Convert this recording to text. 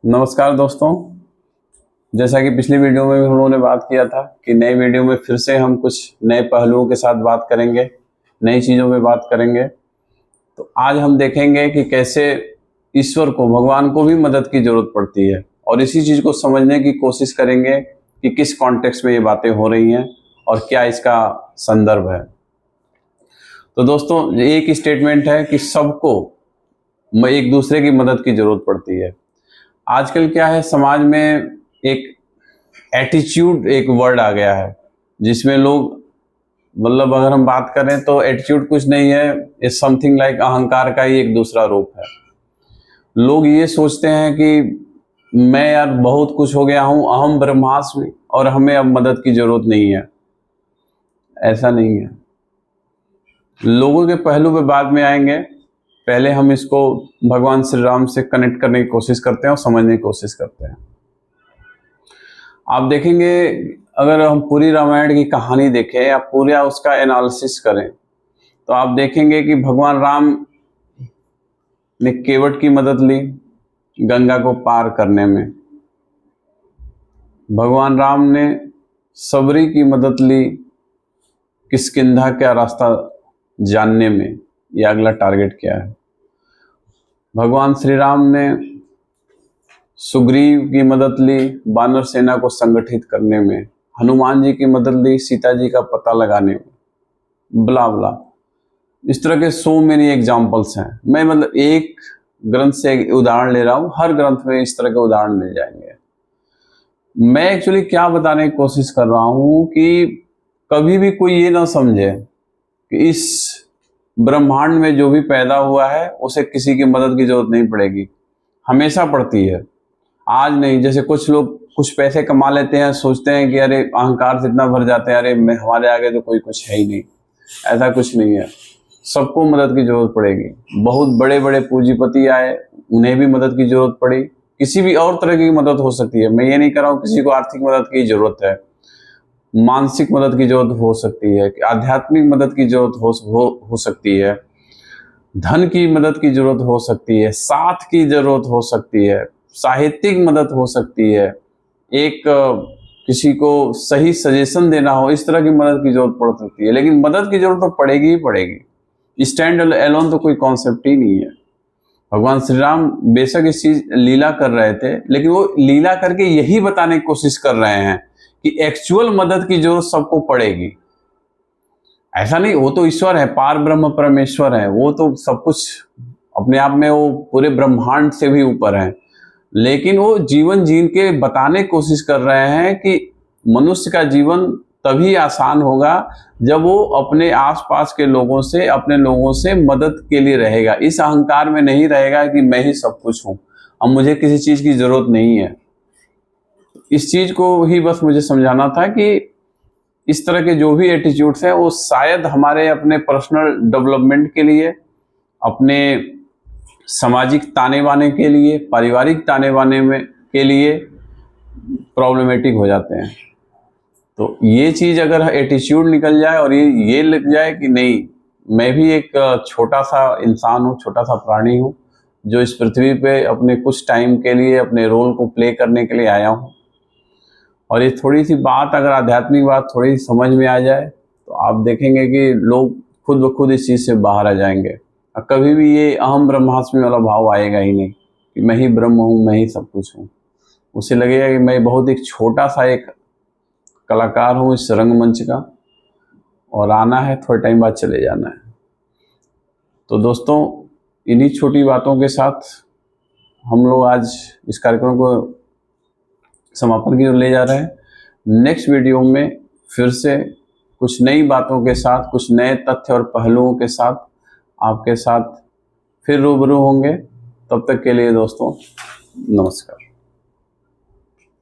नमस्कार दोस्तों। जैसा कि पिछली वीडियो में भी हम लोगों ने बात किया था कि नई वीडियो में फिर से हम कुछ नए पहलुओं के साथ बात करेंगे, नई चीज़ों पे बात करेंगे। तो आज हम देखेंगे कि कैसे ईश्वर को, भगवान को भी मदद की ज़रूरत पड़ती है, और इसी चीज़ को समझने की कोशिश करेंगे कि किस कॉन्टेक्स्ट में ये बातें हो रही हैं और क्या इसका संदर्भ है। तो दोस्तों, एक स्टेटमेंट है कि सबको एक दूसरे की मदद की ज़रूरत पड़ती है। आजकल क्या है, समाज में एक एटीट्यूड एक वर्ड आ गया है जिसमें लोग, मतलब अगर हम बात करें तो एटीट्यूड कुछ नहीं है, इज समथिंग लाइक अहंकार का ही एक दूसरा रूप है। लोग ये सोचते हैं कि मैं यार बहुत कुछ हो गया हूँ, अहम ब्रह्मास्मि, और हमें अब मदद की जरूरत नहीं है। ऐसा नहीं है। लोगों के पहलू पे बाद में आएंगे, पहले हम इसको भगवान श्री राम से कनेक्ट करने की कोशिश करते हैं और समझने की कोशिश करते हैं। आप देखेंगे, अगर हम पूरी रामायण की कहानी देखें या पूरा उसका एनालिसिस करें तो आप देखेंगे कि भगवान राम ने केवट की मदद ली गंगा को पार करने में। भगवान राम ने सबरी की मदद ली किष्किंधा का रास्ता जानने में, यह अगला टारगेट क्या है। भगवान श्री राम ने सुग्रीव की मदद ली वानर सेना को संगठित करने में। हनुमान जी की मदद ली सीता जी का पता लगाने में, ब्ला ब्ला। इस तरह के सो मेनी एग्जाम्पल्स हैं। मैं मतलब एक ग्रंथ से एक उदाहरण ले रहा हूँ, हर ग्रंथ में इस तरह के उदाहरण मिल जाएंगे। मैं एक्चुअली क्या बताने की कोशिश कर रहा हूँ कि कभी भी कोई ये ना समझे कि इस ब्रह्मांड में जो भी पैदा हुआ है उसे किसी की मदद की जरूरत नहीं पड़ेगी। हमेशा पड़ती है। आज नहीं, जैसे कुछ लोग कुछ पैसे कमा लेते हैं, सोचते हैं कि अरे अहंकार से इतना भर जाते हैं, अरे मैं हमारे आगे तो कोई कुछ है ही नहीं। ऐसा कुछ नहीं है। सबको मदद की जरूरत पड़ेगी। बहुत बड़े बड़े पूंजीपति आए, उन्हें भी मदद की जरूरत पड़ी। किसी भी और तरह की मदद हो सकती है। मैं ये नहीं कर रहा हूँ किसी को आर्थिक मदद की जरूरत है, मानसिक मदद की जरूरत हो सकती है, आध्यात्मिक मदद की जरूरत हो सकती है, धन की मदद की जरूरत हो सकती है, साथ की जरूरत हो सकती है, साहित्यिक मदद हो सकती है, एक किसी को सही सजेशन देना हो, इस तरह की मदद की जरूरत पड़ सकती है। लेकिन मदद की जरूरत तो पड़ेगी ही पड़ेगी। स्टैंड अलोन तो कोई कॉन्सेप्ट ही नहीं है। भगवान श्री राम बेशक इस चीज लीला कर रहे थे, लेकिन वो लीला करके यही बताने की कोशिश कर रहे हैं कि एक्चुअल मदद की जरूरत सबको पड़ेगी। ऐसा नहीं, वो तो ईश्वर है, पार ब्रह्म परमेश्वर है, वो तो सब कुछ अपने आप में, वो पूरे ब्रह्मांड से भी ऊपर है। लेकिन वो जीवन जीन के बताने की कोशिश कर रहे हैं कि मनुष्य का जीवन तभी आसान होगा जब वो अपने आसपास के लोगों से, अपने लोगों से मदद के लिए रहेगा। इस अहंकार में नहीं रहेगा कि मैं ही सब कुछ हूँ, अब मुझे किसी चीज की जरूरत नहीं है। इस चीज को ही बस मुझे समझाना था कि इस तरह के जो भी एटीट्यूड्स हैं वो शायद हमारे अपने पर्सनल डेवलपमेंट के लिए, अपने सामाजिक ताने बाने के लिए, पारिवारिक ताने बाने में के लिए प्रॉब्लमेटिक हो जाते हैं। तो ये चीज़ अगर एटीट्यूड निकल जाए और ये लग जाए कि नहीं, मैं भी एक छोटा सा इंसान हूँ, छोटा सा प्राणी हूँ जो इस पृथ्वी पे अपने कुछ टाइम के लिए अपने रोल को प्ले करने के लिए आया हूँ, और ये थोड़ी सी बात, अगर आध्यात्मिक बात थोड़ी सी समझ में आ जाए तो आप देखेंगे कि लोग खुद ब खुद इस चीज़ से बाहर आ जाएंगे। और कभी भी ये अहम ब्रह्मास्मि वाला भाव आएगा ही नहीं कि मैं ही ब्रह्म हूँ, मैं ही सब कुछ हूँ। उसे लगेगा कि मैं बहुत एक छोटा सा एक कलाकार हूँ इस रंगमंच का, और आना है, थोड़े टाइम बाद चले जाना है। तो दोस्तों, इन्हीं छोटी बातों के साथ हम लोग आज इस कार्यक्रम को समापन की ओर ले जा रहे हैं। नेक्स्ट वीडियो में फिर से कुछ नई बातों के साथ, कुछ नए तथ्य और पहलुओं के साथ आपके साथ फिर रूबरू होंगे। तब तक के लिए दोस्तों, नमस्कार।